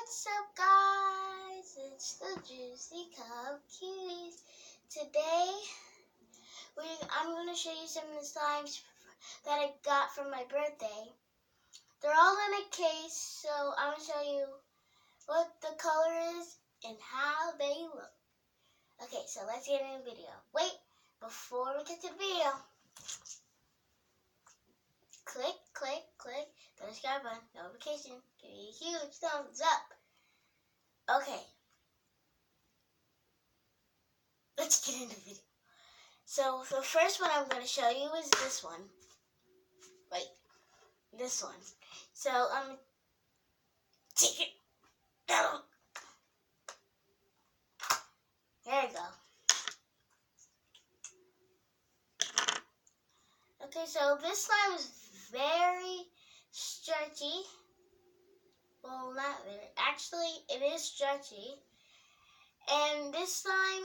What's up, guys? It's the Juicy Cup Cuties. Today, I'm going to show you some of the slimes that I got for my birthday. They're all in a case, so I'm going to show you what the color is and how they look. Okay, so let's get in the video. Wait, before we get to the video, click the subscribe button, notification, give me a huge thumbs up. Okay, let's get into the video. So the first one I'm going to show you is this one. Wait, this one. So take it down. There you go. Okay, so this slime is very stretchy. Well, not very. Actually, it is stretchy. And this slime...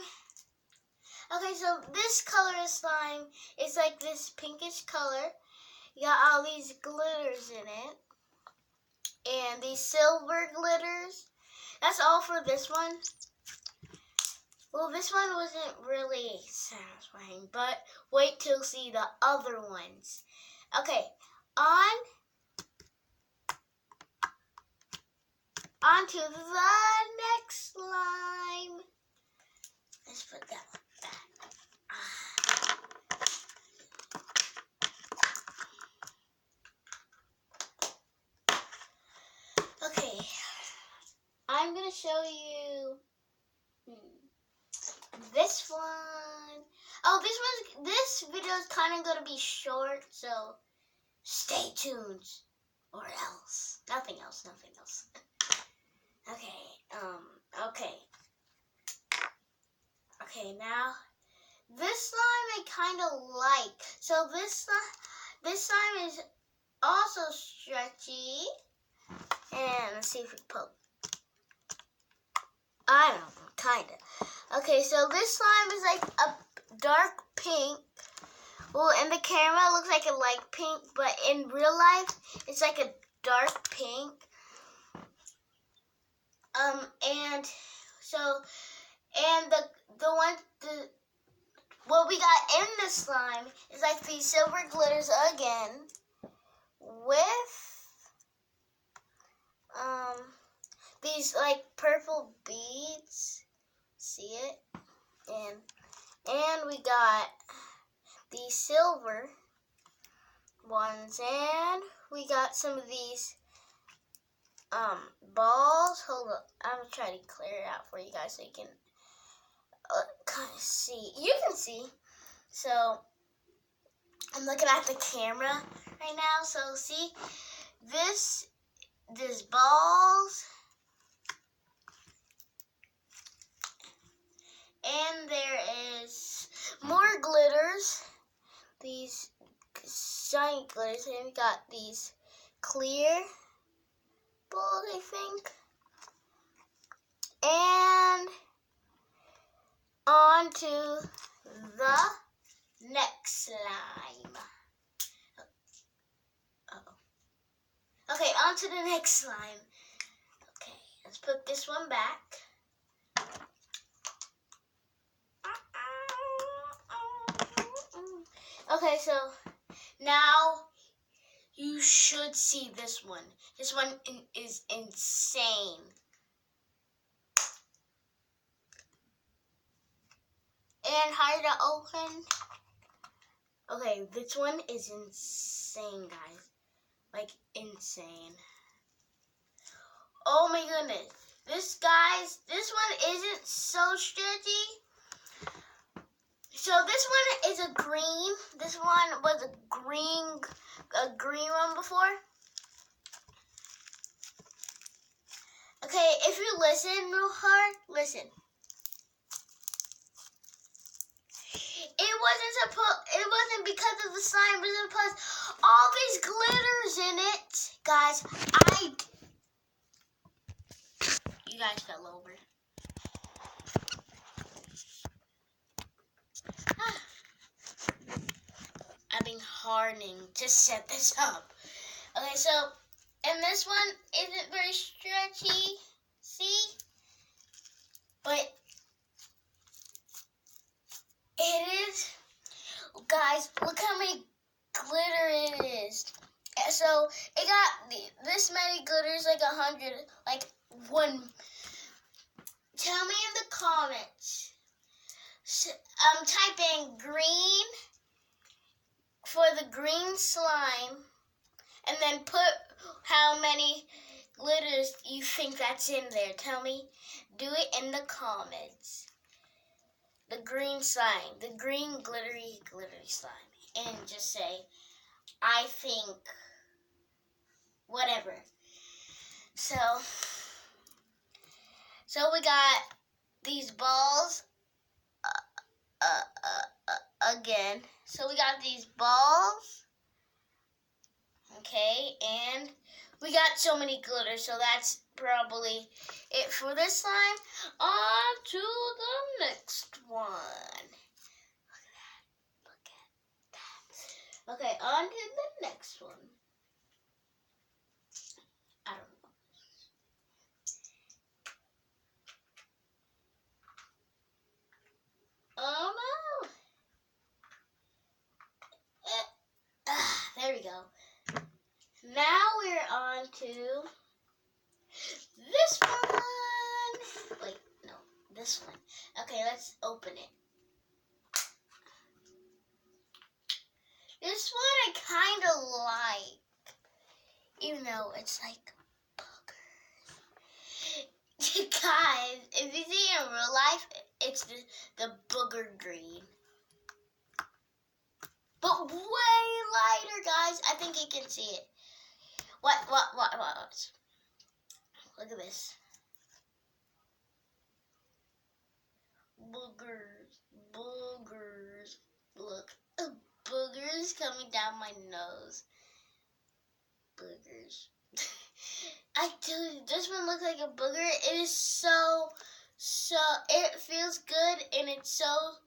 Okay, so this color of slime is like this pinkish color. You got all these glitters in it. And these silver glitters. That's all for this one. Well, this one wasn't really satisfying, but wait till you see the other ones. Okay, on to the next slime. Let's put that one back. Okay, I'm gonna show you this one. Oh, this video is kind of gonna be short, so stay tuned, or else. Nothing else. Okay, now this slime I kind of like. So this slime is also stretchy. And let's see if we poke. I don't know, kind of. Okay, so this slime is like a dark pink. Well, in the camera it looks like a light pink, but in real life it's like a dark pink. What we got in this slime is like these silver glitters again with these like purple beads. See it? And we got these silver ones, and we got some of these balls. Hold up, I'm gonna try to clear it out for you guys so you can kind of see. You can see. So I'm looking at the camera right now. So see this balls, and there is more glitters. These shiny glitters, and we got these clear balls, I think. And on to the next slime. Okay, on to the next slime. Okay, let's put this one back. Okay, so now you should see this one. This one is insane. And hard to open. Okay, this one is insane, guys. Like, insane. Oh my goodness. This one isn't so stretchy. So this one is a green. This one was a green one before. Okay, if you listen real hard, listen. It wasn't because of the slime, but it was all these glitters in it. Guys, you guys fell over. I've been hardening to set this up. Okay, so, and this one isn't very stretchy. like one. Tell me in the comments. Type in green for the green slime, and then put how many glitters you think that's in there. Tell me. Do it in the comments. The green slime, the green glittery slime, and just say, I think, whatever. So we got these balls again. So we got these balls, okay, and we got so many glitters, so that's probably it for this slime. On to the next one. Look at that. Okay, on to the next one. I don't know. Oh no! There we go. Now we're on to this one. Wait, no, this one. Okay, let's open it. This one I kind of like, even though it's like boogers. Guys, if you see it in real life, it's the booger green. But way lighter, guys. I think you can see it. What? Look at this. Boogers. Look, boogers coming down my nose. Boogers. I tell you, this one looks like a booger. It is so, it feels good and it's so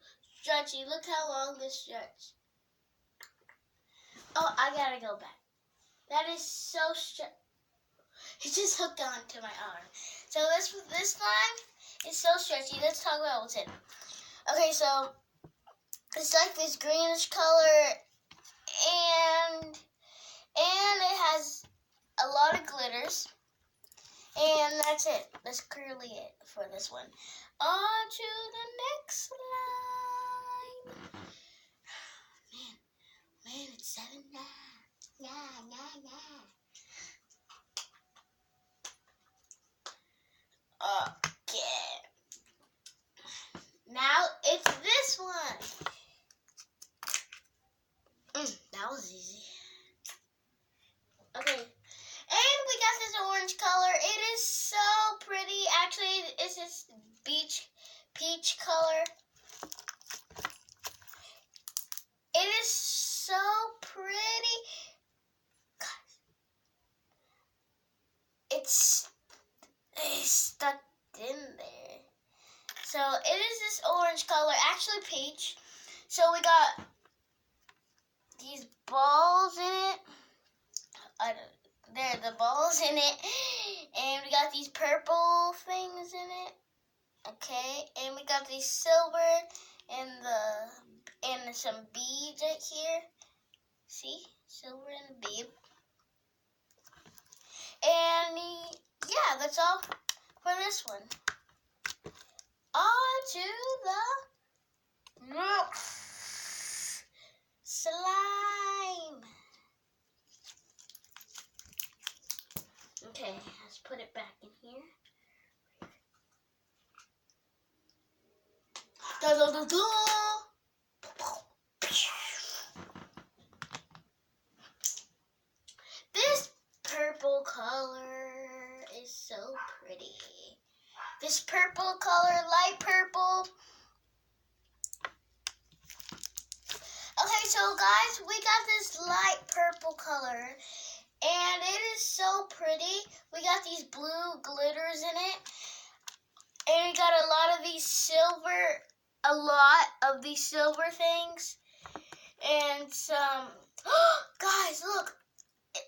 stretchy. Look how long this stretch. Oh, I gotta go back. That is so stretchy. It just hooked onto my arm. So this slime is so stretchy. Let's talk about what's in it. Okay, so it's like this greenish color, and it has a lot of glitters. And that's it. That's currently it for this one. On to the next slime. Man, it's 7 now. Yeah. Okay. Now it's this one. That was easy. Okay. And we got this orange color. It is so pretty. Actually, it's this peach color. It is so pretty. It's stuck in there. So it is this orange color, actually peach. So we got these balls in it. There are the balls in it. And we got these purple things in it. Okay, and we got these silver and some beads right here. See? Silver and a bead. And yeah, that's all for this one. On to the next slime. Okay, let's put it back in here. This purple color is so pretty. This purple color, light purple. Okay, so guys, we got this light purple color, and it is so pretty. We got these blue glitters in it, and we got a lot of these silver things, and some. Guys, look!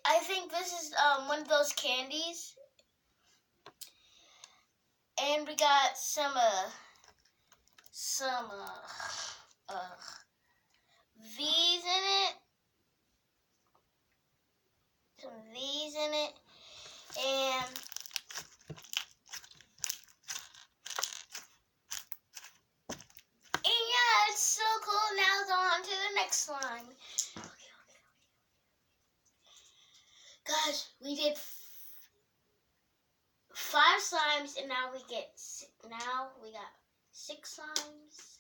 I think this is one of those candies. And we got some V's in it. Some V's in it. And we did 5 slimes, and now we got 6 slimes.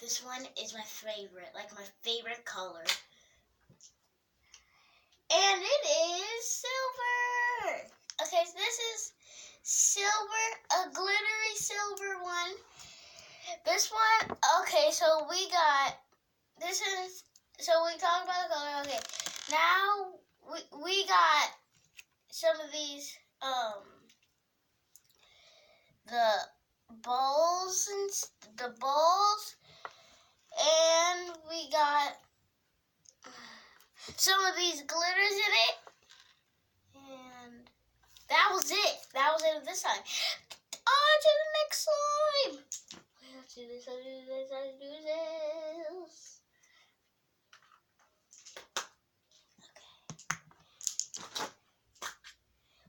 This one is my favorite, like my favorite color. And it is silver. Okay, so this is silver, a glittery silver one. This one, okay, so we got, this is, so we talked about the color. Okay, now we got some of these, the balls, and we got some of these glitters in it, and that was it. That was it this time. On to the next slime. Let's do this. Okay.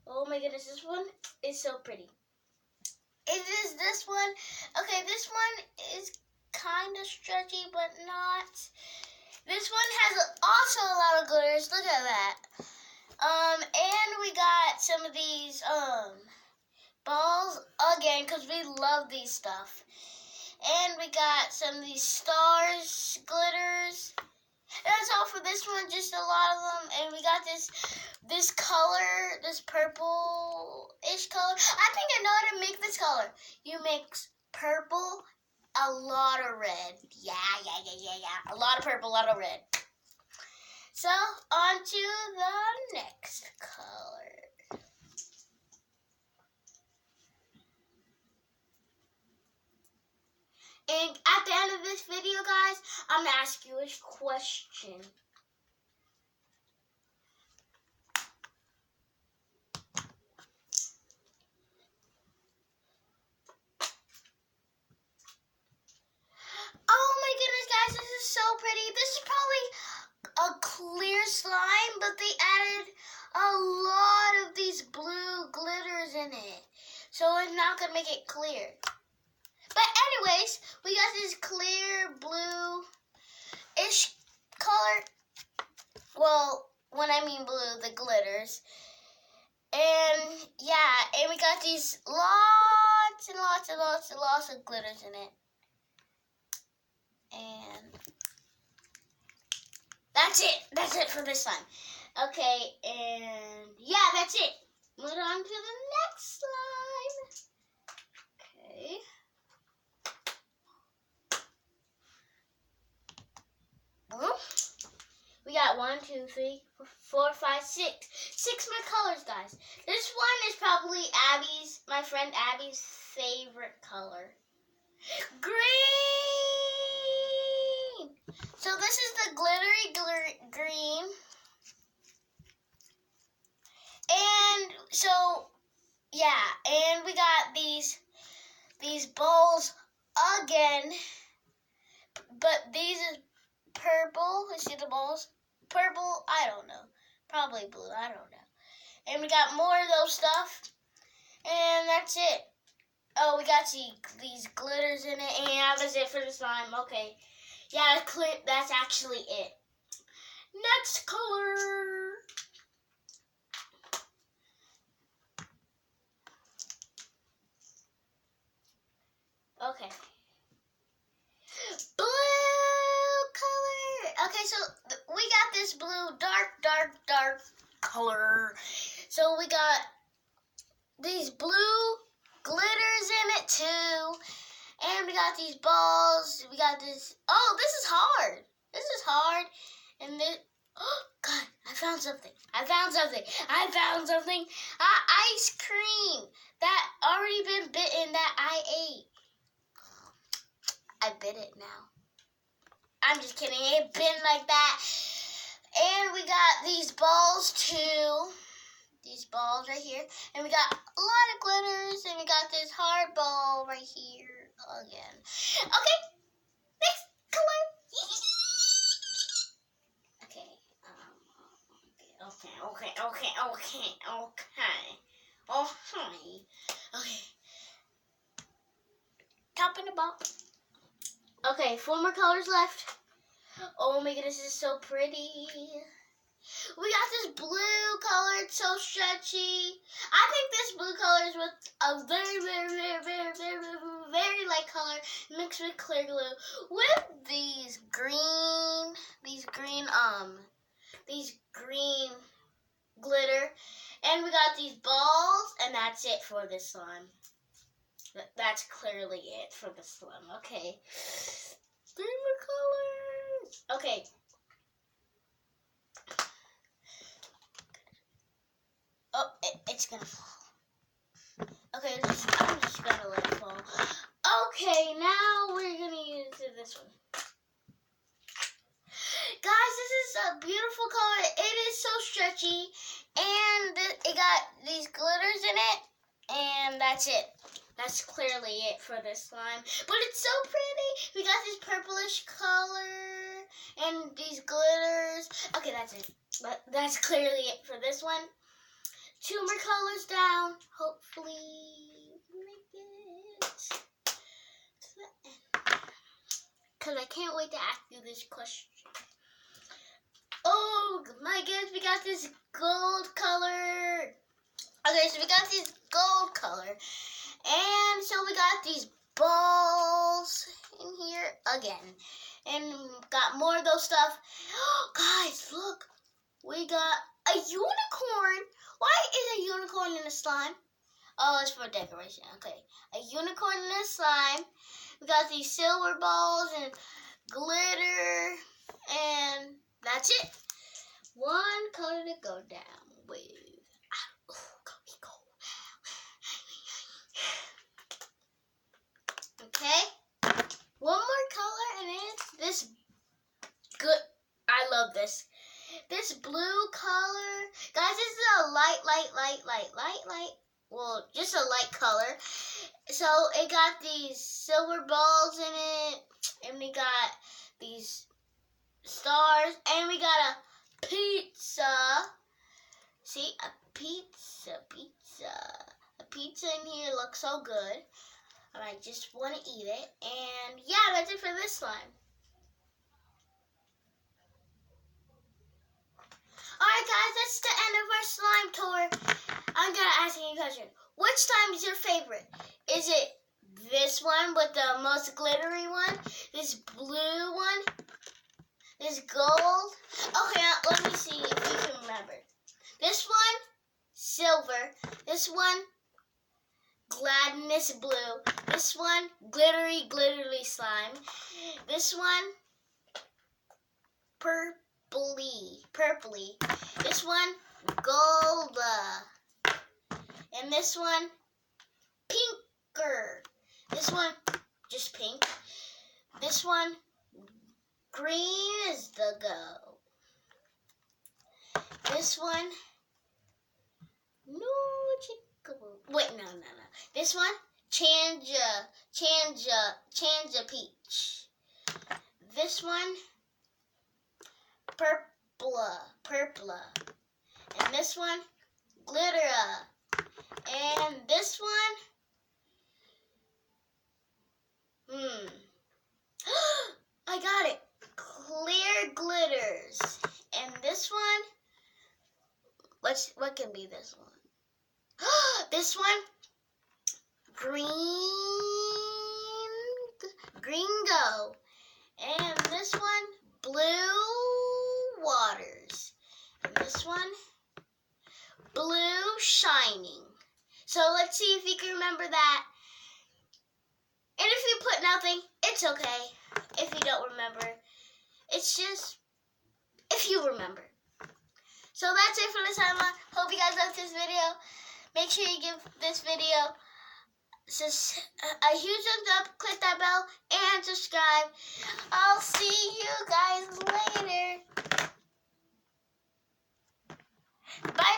Oh my goodness, this one is so pretty. It is this one. Okay, this one is kind of stretchy, but not. This one has also a lot of glitters. Look at that. And we got some of these balls again, because we love these stuff. And we got some of these stars, glitters. That's all for this one, just a lot of them. And we got this color, this purple-ish color. I think I know how to make this color. You mix purple, a lot of red. Yeah. A lot of purple, a lot of red. So, on to the next color. And at the end of this video, guys, I'm going to ask you a question. Oh my goodness, guys, this is so pretty. This is probably a clear slime, but they added a lot of these blue glitters in it. So it's not going to make it clear. But anyways, we got this clear blue-ish color. Well, when I mean blue, the glitters. And yeah, and we got these lots and lots of glitters in it. And that's it. That's it for this slime. Okay, and yeah, that's it. Move on to the next slime. Okay. We got 1, 2, 3, 4, 5, 6. 6 more colors, guys. This one is probably my friend Abby's favorite color. Green! So this is the glittery green. And so, yeah, and we got these balls again. But these is purple. You see the balls? Purple, I don't know. Probably blue, I don't know. And we got more of those stuff. And that's it. Oh, we got these glitters in it. And yeah, that's it for the slime. Okay. Yeah, that's actually it. Next color. Okay. Blue color. Okay, so we got this blue, dark color. So we got these blue glitters in it too. And we got these balls. We got this. Oh, this is hard. This is hard. And this. Oh, God, I found something. Ice cream that already been bitten that I ate. I bit it now. I'm just kidding. It been like that. And we got these balls too. These balls right here. And we got a lot of glitters. And we got this hard ball right here again. Okay. Next color. Okay. Top in the box. Okay, 4 more colors left. Oh my goodness, this is so pretty. We got this blue color. It's so stretchy. I think this blue color is with a very light color mixed with clear glue with these green glitter. And we got these balls, and that's it for this slime. That's clearly it for the slime. Okay. 3 more colors. Okay. Oh, it's gonna fall. Okay, I'm just gonna let it fall. Okay, now we're gonna use this one. Guys, this is a beautiful color. It is so stretchy, and it got these glitters in it, and that's it. That's clearly it for this slime. But it's so pretty. We got this purplish color and these glitters. Okay, that's it. But that's clearly it for this one. 2 more colors down. Hopefully make it to the end. Because I can't wait to ask you this question. Oh my goodness, we got this gold color. Okay, so we got this gold color. And so we got these balls in here again. And got more of those stuff. Guys, look. We got a unicorn. Why is a unicorn in a slime? Oh, it's for decoration. Okay. A unicorn in a slime. We got these silver balls and glitter. And that's it. 1 color to go down with. Okay. 1 more color, and it's this good. I love this. This blue color. Guys, this is a light. Well, just a light color. So it got these silver balls in it. And we got these stars. And we got a pizza. See, a pizza. A pizza in here looks so good. And I just want to eat it. And yeah, that's it for this slime. Alright guys, that's the end of our slime tour. I'm going to ask you a question. Which slime is your favorite? Is it this one with the most glittery one? This blue one? This gold? Okay, now let me see if you can remember. This one, silver. This one, gladness blue. This one, glittery slime. This one, purpley. This one, gold. And this one, pinker. This one, just pink. This one, green is the go. This one, wait, no. This one, chanja peach. This one, purple. And this one, glitter. And this one, I got it. Clear glitters. And this one, what can be this one? This one, gringo. And this one, blue waters. And this one, blue shining. So let's see if you can remember that. And if you put nothing, it's okay. If you don't remember, it's just if you remember. So that's it for this time. Hope you guys liked this video. Make sure you give this video a huge thumbs up, click that bell, and subscribe. I'll see you guys later. Bye.